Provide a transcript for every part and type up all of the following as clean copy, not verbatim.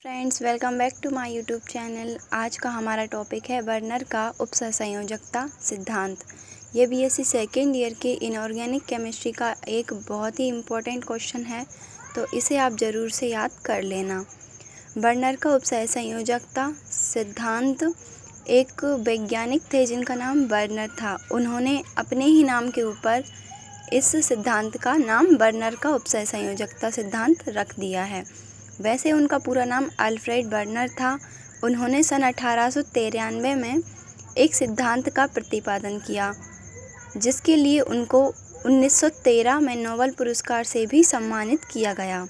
Friends, welcome back to my YouTube channel. आज का हमारा टॉपिक है बर्नर का उपसहसंयोजकता सिद्धांत। ये बीएससी सेकेंड ईयर के इनऑर्गेनिक केमिस्ट्री का एक बहुत ही इम्पोर्टेंट क्वेश्चन है, तो इसे आप ज़रूर से याद कर लेना। बर्नर का उपसहसंयोजकता सिद्धांत एक वैज्ञानिक थे जिनका नाम बर्नर था। उन्होंने अपने ही नाम के ऊपर इस सिद्धांत का नाम बर्नर का उपसहसंयोजकता सिद्धांत रख दिया है। वैसे उनका पूरा नाम अल्फ्रेड बर्नर था। उन्होंने सन 1893 में एक सिद्धांत का प्रतिपादन किया, जिसके लिए उनको 1913 में नोबेल पुरस्कार से भी सम्मानित किया गया।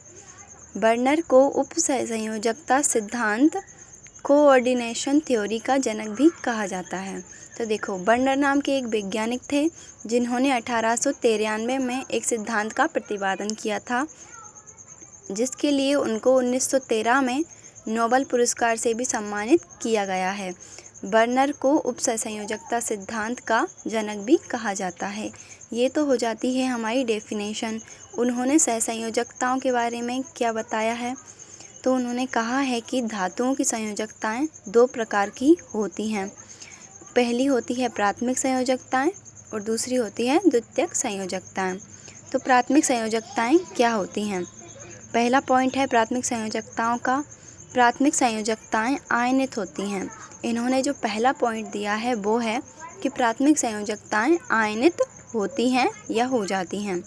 बर्नर को उपसहसंयोजकता सिद्धांत कोऑर्डिनेशन थ्योरी का जनक भी कहा जाता है। तो देखो, बर्नर नाम के एक वैज्ञानिक थे जिन्होंने 1893 में एक सिद्धांत का प्रतिपादन किया था, जिसके लिए उनको 1913 में नोबेल पुरस्कार से भी सम्मानित किया गया है। बर्नर को उपसहसंयोजकता सिद्धांत का जनक भी कहा जाता है। ये तो हो जाती है हमारी डेफिनेशन। उन्होंने सहसंयोजकताओं के बारे में क्या बताया है, तो उन्होंने कहा है कि धातुओं की संयोजकताएं दो प्रकार की होती हैं। पहली होती है प्राथमिक संयोजकताएं और दूसरी होती है द्वितीयक संयोजकताएं। तो प्राथमिक संयोजकताएं क्या होती हैं? पहला पॉइंट है प्राथमिक संयोजकताओं का। प्राथमिक संयोजकताएं आयनित होती हैं। इन्होंने जो पहला पॉइंट दिया है वो है कि प्राथमिक संयोजकताएं आयनित होती हैं या हो जाती हैं।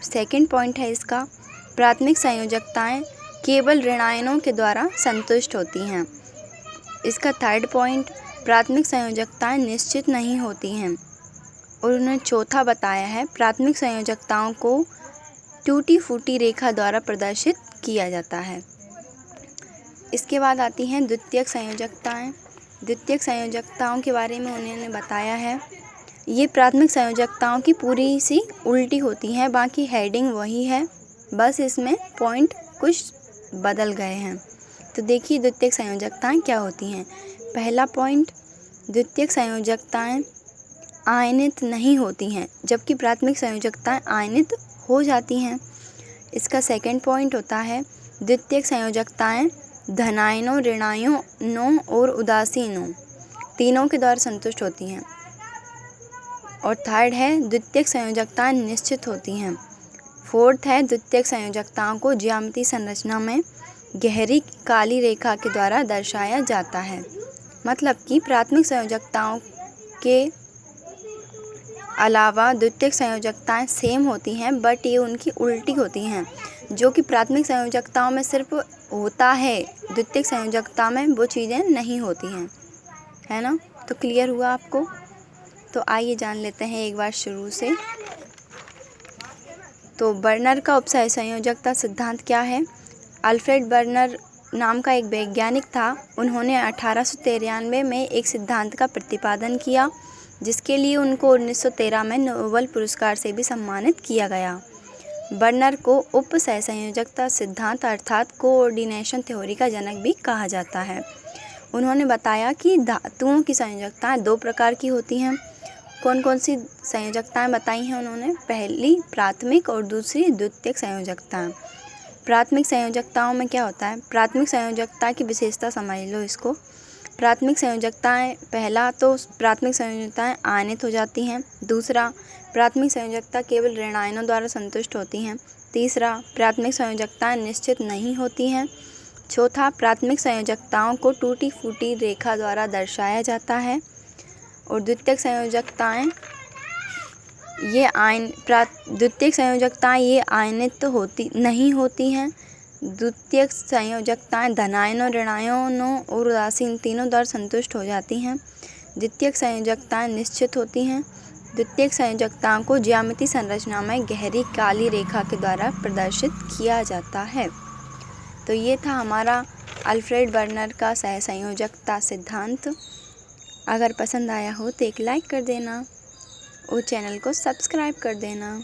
सेकंड पॉइंट है इसका, प्राथमिक संयोजकताएं केवल ऋणायनों के द्वारा संतुष्ट होती हैं। इसका थर्ड पॉइंट, प्राथमिक संयोजकताएं निश्चित नहीं होती हैं। और उन्होंने चौथा बताया है, प्राथमिक संयोजकताओं को टूटी फूटी रेखा द्वारा प्रदर्शित किया जाता है। इसके बाद आती हैं द्वितीयक संयोजकताएं। द्वितीयक संयोजकताओं के बारे में उन्होंने बताया है, ये प्राथमिक संयोजकताओं की पूरी सी उल्टी होती हैं, बाकी हेडिंग वही है, बस इसमें पॉइंट कुछ बदल गए हैं। तो देखिए द्वितीयक संयोजकताएं क्या होती हैं। पहला पॉइंट, द्वितीयक संयोजकताएं आयनित नहीं होती हैं, जबकि प्राथमिक संयोजकताएं आयनित हो जाती हैं। इसका सेकंड पॉइंट होता है, द्वितीयक संयोजकताएं धनायनों, ऋणायनों और उदासीनों तीनों के द्वारा संतुष्ट होती हैं। और थर्ड है, द्वितीयक संयोजकताएं निश्चित होती हैं। फोर्थ है, द्वितीयक संयोजकताओं को ज्यामितीय संरचना में गहरी काली रेखा के द्वारा दर्शाया जाता है। मतलब कि प्राथमिक संयोजकताओं के अलावा द्वितीयक संयोजकताएं सेम होती हैं, बट ये उनकी उल्टी होती हैं। जो कि प्राथमिक संयोजकताओं में सिर्फ होता है, द्वितीयक संयोजकता में वो चीज़ें नहीं होती हैं, है ना। तो क्लियर हुआ आपको? तो आइए जान लेते हैं एक बार शुरू से। तो बर्नर का उपसहसंयोजकता सिद्धांत क्या है? अल्फ्रेड बर्नर नाम का एक वैज्ञानिक था। उन्होंने 1893 में एक सिद्धांत का प्रतिपादन किया, जिसके लिए उनको 1913 में नोबेल पुरस्कार से भी सम्मानित किया गया। बर्नर को उपसहसंयोजकता सिद्धांत अर्थात कोऑर्डिनेशन थ्योरी का जनक भी कहा जाता है। उन्होंने बताया कि धातुओं की संयोजकताएं दो प्रकार की होती हैं। कौन कौन सी संयोजकताएं बताई हैं उन्होंने? पहली प्राथमिक और दूसरी द्वितीयक संयोजकताएं। प्राथमिक संयोजकताओं में क्या होता है? प्राथमिक संयोजकता की विशेषता समझ लो इसको। प्राथमिक संयोजकताएं, पहला तो प्राथमिक संयोजकताएं आयनित हो जाती हैं। दूसरा, प्राथमिक संयोजकता केवल ऋणायनों द्वारा संतुष्ट होती हैं। तीसरा, प्राथमिक संयोजकताएं निश्चित नहीं होती हैं। चौथा, प्राथमिक संयोजकताओं को टूटी फूटी रेखा द्वारा दर्शाया जाता है। और द्वितीयक संयोजकताएं ये आयनित नहीं होती हैं। द्वितीयक संयोजकताएं धनायनों, ऋणायनों और उदासीन तीनों द्वारा संतुष्ट हो जाती हैं। द्वितीयक संयोजकताएं निश्चित होती हैं। द्वितीयक संयोजकताओं को ज्यामितीय संरचना में गहरी काली रेखा के द्वारा प्रदर्शित किया जाता है। तो ये था हमारा अल्फ्रेड बर्नर का सहसंयोजकता सिद्धांत। अगर पसंद आया हो तो एक लाइक कर देना और चैनल को सब्सक्राइब कर देना।